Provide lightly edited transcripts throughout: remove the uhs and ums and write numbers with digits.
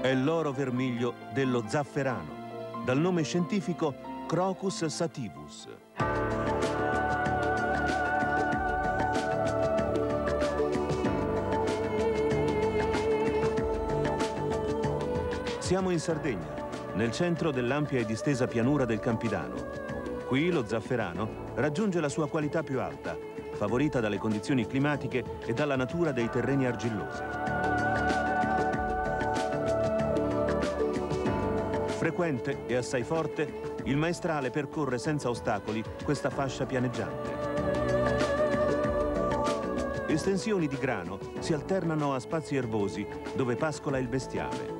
È l'oro vermiglio dello zafferano, dal nome scientifico Crocus sativus. Siamo in Sardegna, nel centro dell'ampia e distesa pianura del Campidano. Qui lo zafferano raggiunge la sua qualità più alta, favorita dalle condizioni climatiche e dalla natura dei terreni argillosi. Frequente e assai forte, il maestrale percorre senza ostacoli questa fascia pianeggiante. Estensioni di grano si alternano a spazi erbosi dove pascola il bestiame.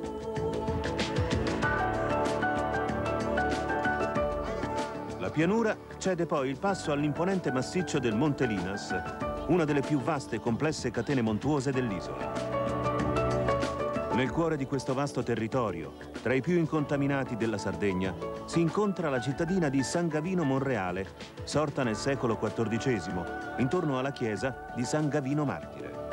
La pianura cede poi il passo all'imponente massiccio del Monte Linas, una delle più vaste e complesse catene montuose dell'isola. Nel cuore di questo vasto territorio, tra i più incontaminati della Sardegna, si incontra la cittadina di San Gavino Monreale, sorta nel secolo XIV, intorno alla chiesa di San Gavino Martire.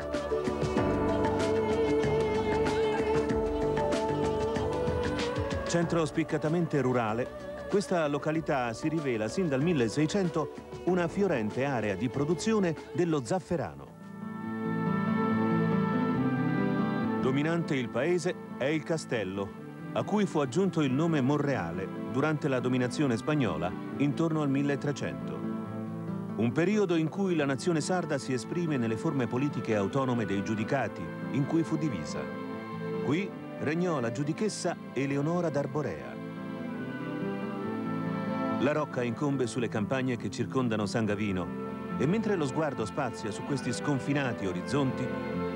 Centro spiccatamente rurale, questa località si rivela sin dal 1600 una fiorente area di produzione dello zafferano. Dominante il paese è il castello, a cui fu aggiunto il nome Monreale durante la dominazione spagnola intorno al 1300. Un periodo in cui la nazione sarda si esprime nelle forme politiche autonome dei giudicati, in cui fu divisa. Qui regnò la giudichessa Eleonora d'Arborea. La rocca incombe sulle campagne che circondano San Gavino e mentre lo sguardo spazia su questi sconfinati orizzonti,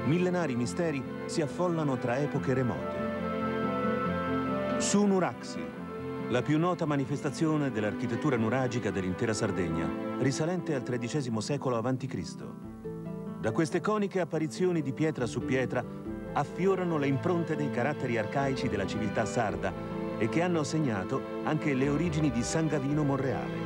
millenari misteri si affollano tra epoche remote. Su Nuraxi, la più nota manifestazione dell'architettura nuragica dell'intera Sardegna, risalente al XIII secolo a.C. Da queste coniche apparizioni di pietra su pietra affiorano le impronte dei caratteri arcaici della civiltà sarda e che hanno segnato anche le origini di San Gavino Monreale.